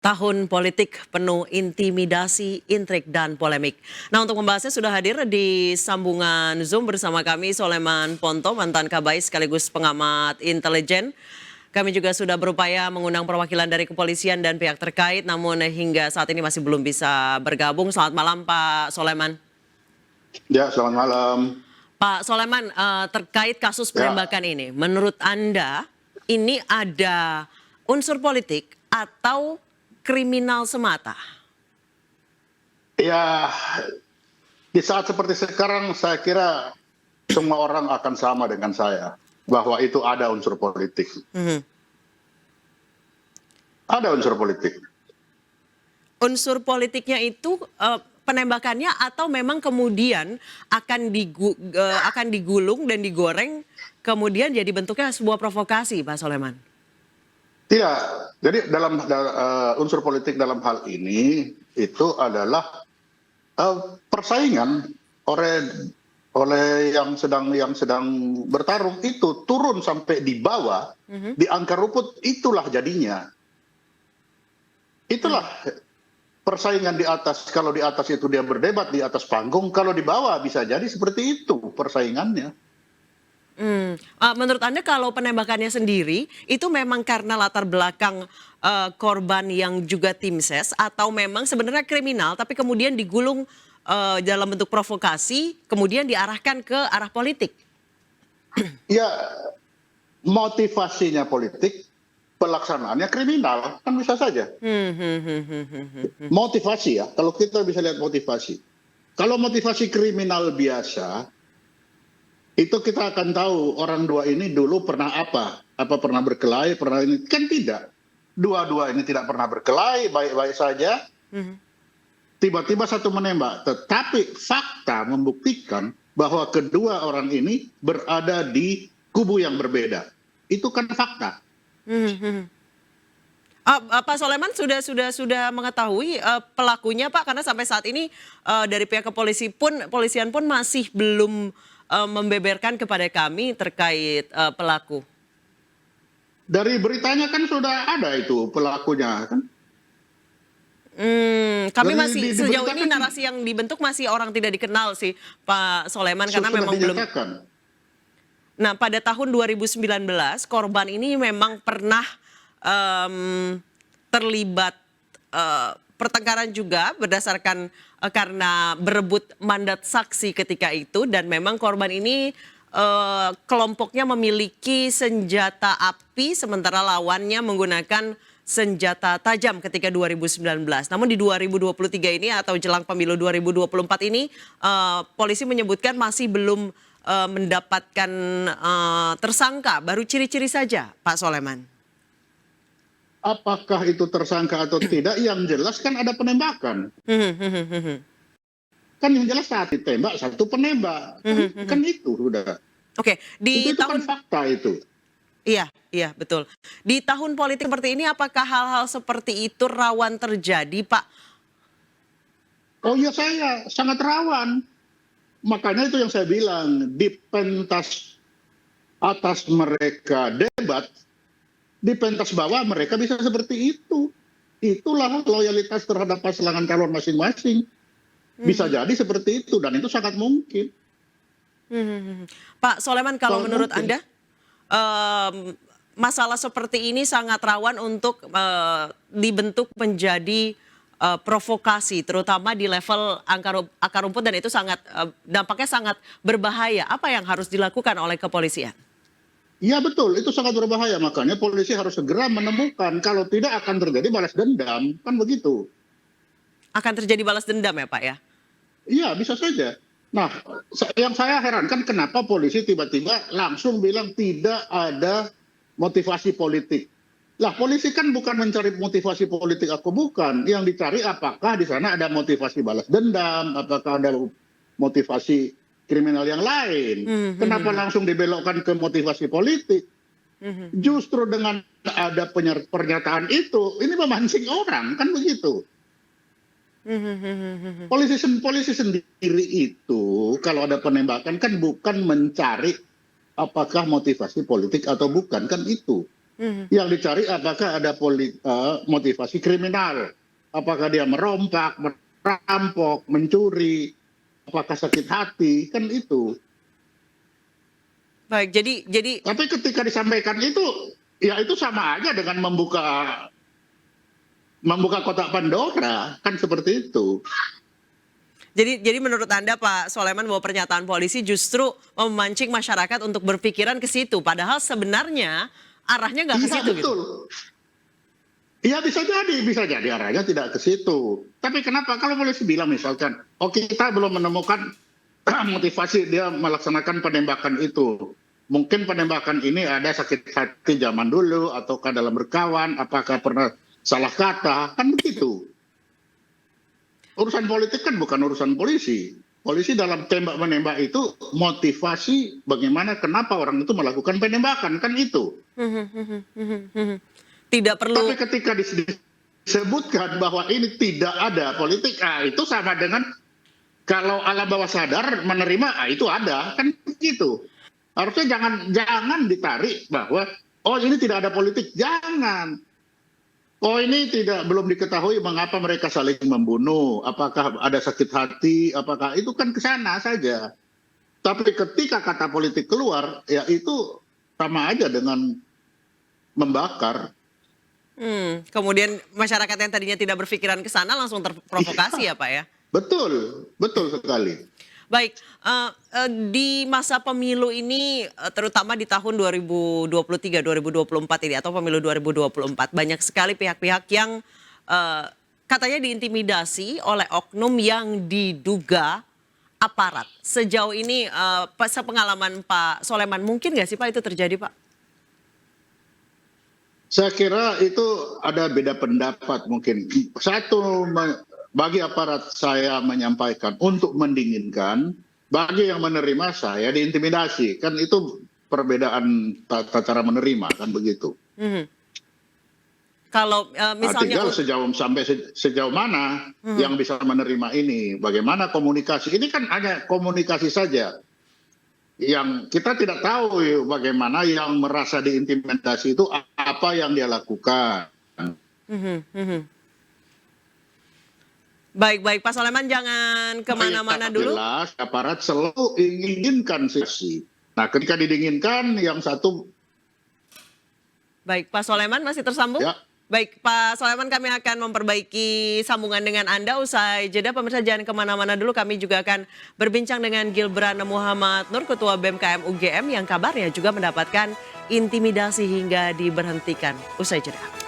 Tahun politik penuh intimidasi, intrik, dan polemik. Nah, untuk membahasnya sudah hadir di sambungan Zoom bersama kami Soleman Ponto, mantan Kabais sekaligus pengamat intelijen. Kami juga sudah berupaya mengundang perwakilan dari kepolisian dan pihak terkait, namun hingga saat ini masih belum bisa bergabung. Selamat malam Pak Soleman. Ya, selamat malam. Pak Soleman, terkait kasus Ya, penembakan ini, menurut Anda ini ada unsur politik atau kriminal semata? ya, di saat seperti sekarang saya kira semua orang akan sama dengan saya bahwa itu ada unsur politik. Mhm. Ada unsur politik. Unsur politiknya itu penembakannya atau memang kemudian akan digulung dan digoreng kemudian jadi bentuknya sebuah provokasi, Pak Soleman? Tidak. Jadi dalam unsur politik dalam hal ini itu adalah persaingan oleh yang sedang bertarung itu turun sampai di bawah di angka rumput, itulah jadinya. Itulah persaingan di atas. Kalau di atas itu dia berdebat di atas panggung, kalau di bawah bisa jadi seperti itu persaingannya. Menurut Anda kalau penembakannya sendiri itu memang karena latar belakang korban yang juga tim ses atau memang sebenarnya kriminal tapi kemudian digulung dalam bentuk provokasi kemudian diarahkan ke arah politik? Ya, motivasinya politik, pelaksanaannya kriminal, kan bisa saja. Motivasi ya, kalau kita bisa lihat motivasi. Kalau motivasi kriminal biasa, itu kita akan tahu orang dua ini dulu pernah apa pernah berkelahi, pernah ini, kan tidak. Dua-dua ini tidak pernah berkelahi, baik-baik saja. Tiba-tiba satu menembak, tetapi fakta membuktikan bahwa kedua orang ini berada di kubu yang berbeda. Itu kan fakta. Pak Soleman sudah mengetahui pelakunya Pak, karena sampai saat ini dari pihak kepolisian pun masih belum membeberkan kepada kami terkait pelaku. Dari beritanya kan sudah ada itu pelakunya kan. Kami Dari masih sejauh ini diberitakan narasi yang dibentuk masih orang tidak dikenal sih Pak Soleman, karena sudah memang belum. dinyatakan. Nah, pada tahun 2019 korban ini memang pernah terlibat pertengkaran juga berdasarkan karena berebut mandat saksi ketika itu, dan memang korban ini kelompoknya memiliki senjata api sementara lawannya menggunakan senjata tajam ketika 2019. Namun di 2023 ini atau jelang pemilu 2024 ini polisi menyebutkan masih belum mendapatkan tersangka, baru ciri-ciri saja Pak Soleman. Apakah itu tersangka atau tidak, yang jelas kan ada penembakan. Kan yang jelas saat ditembak satu penembak. Kan itu sudah. Oke, di Itu kan tahun fakta itu. Iya, betul. Di tahun politik seperti ini apakah hal-hal seperti itu rawan terjadi, Pak? Oh ya, saya sangat rawan. Makanya itu yang saya bilang, di pentas atas mereka debat, di pentas bawah mereka bisa seperti itu. Itulah loyalitas terhadap pasangan calon masing-masing. Bisa jadi seperti itu, dan itu sangat mungkin. Pak Soleman, kalau Sangat menurut mungkin. Anda masalah seperti ini sangat rawan untuk dibentuk menjadi provokasi, terutama di level akar rumput, dan itu sangat dampaknya sangat berbahaya. Apa yang harus dilakukan oleh kepolisian? Iya betul, itu sangat berbahaya. Makanya polisi harus segera menemukan, kalau tidak akan terjadi balas dendam, kan begitu. Akan terjadi balas dendam ya Pak ya? Iya, bisa saja. Nah, yang saya herankan kenapa polisi tiba-tiba langsung bilang tidak ada motivasi politik. Lah, polisi kan bukan mencari motivasi politik atau bukan. Yang dicari apakah di sana ada motivasi balas dendam, apakah ada motivasi kriminal yang lain. Kenapa langsung dibelokkan ke motivasi politik? Justru dengan ada pernyataan itu, ini memancing orang, kan begitu. Polisi sendiri itu kalau ada penembakan kan bukan mencari apakah motivasi politik atau bukan, kan itu. Yang dicari apakah ada motivasi kriminal, apakah dia merompak, merampok, mencuri, apakah sakit hati, kan itu. Baik, jadi Tapi ketika disampaikan itu, ya itu sama aja dengan membuka kotak Pandora, kan seperti itu. jadi menurut Anda Pak Soleman bahwa pernyataan polisi justru memancing masyarakat untuk berpikiran ke situ, padahal sebenarnya arahnya nggak ke Iya situ gitu. betul. Iya bisa jadi arahnya tidak ke situ. Tapi kenapa kalau polisi bilang misalkan, oh kita belum menemukan motivasi dia melaksanakan penembakan itu. Mungkin penembakan ini ada sakit hati zaman dulu, ataukah dalam berkawan, apakah pernah salah kata, kan begitu. Urusan politik kan bukan urusan polisi. Polisi dalam tembak-menembak itu motivasi bagaimana kenapa orang itu melakukan penembakan, kan itu. Tidak perlu. Tapi ketika disebutkan bahwa ini tidak ada politik, itu sama dengan kalau alam bawah sadar menerima, itu ada, kan begitu. Harusnya jangan ditarik bahwa oh ini tidak ada politik, jangan. Oh ini belum diketahui mengapa mereka saling membunuh, apakah ada sakit hati, apakah itu kan ke sana saja. Tapi ketika kata politik keluar, ya itu sama aja dengan membakar. Kemudian masyarakat yang tadinya tidak berpikiran ke sana langsung terprovokasi ya Pak ya? Betul, betul sekali. Baik, di masa pemilu ini terutama di tahun 2023, 2024 ini atau pemilu 2024 banyak sekali pihak-pihak yang katanya diintimidasi oleh oknum yang diduga aparat. Sejauh ini sepengalaman Pak Soleman mungkin nggak sih Pak itu terjadi Pak? Saya kira itu ada beda pendapat mungkin. Satu, bagi aparat saya menyampaikan untuk mendinginkan, bagi yang menerima saya diintimidasi. Kan itu perbedaan tata cara menerima, kan begitu. Kalau misalnya tinggal sejauh mana yang bisa menerima ini, bagaimana komunikasi. Ini kan hanya komunikasi saja. Yang kita tidak tahu bagaimana yang merasa diintimidasi itu apa yang dia lakukan. Baik Pak Soleman jangan kemana-mana dulu. Jelas aparat selalu inginkan sesi. Nah ketika didinginkan yang satu. Baik Pak Soleman masih tersambung? Ya. Baik Pak Soleman kami akan memperbaiki sambungan dengan Anda usai jeda. Pemirsa jangan kemana-mana dulu, kami juga akan berbincang dengan Gilbran Muhammad Nur, Ketua BEM KM UGM yang kabarnya juga mendapatkan intimidasi hingga diberhentikan. Usai jeda.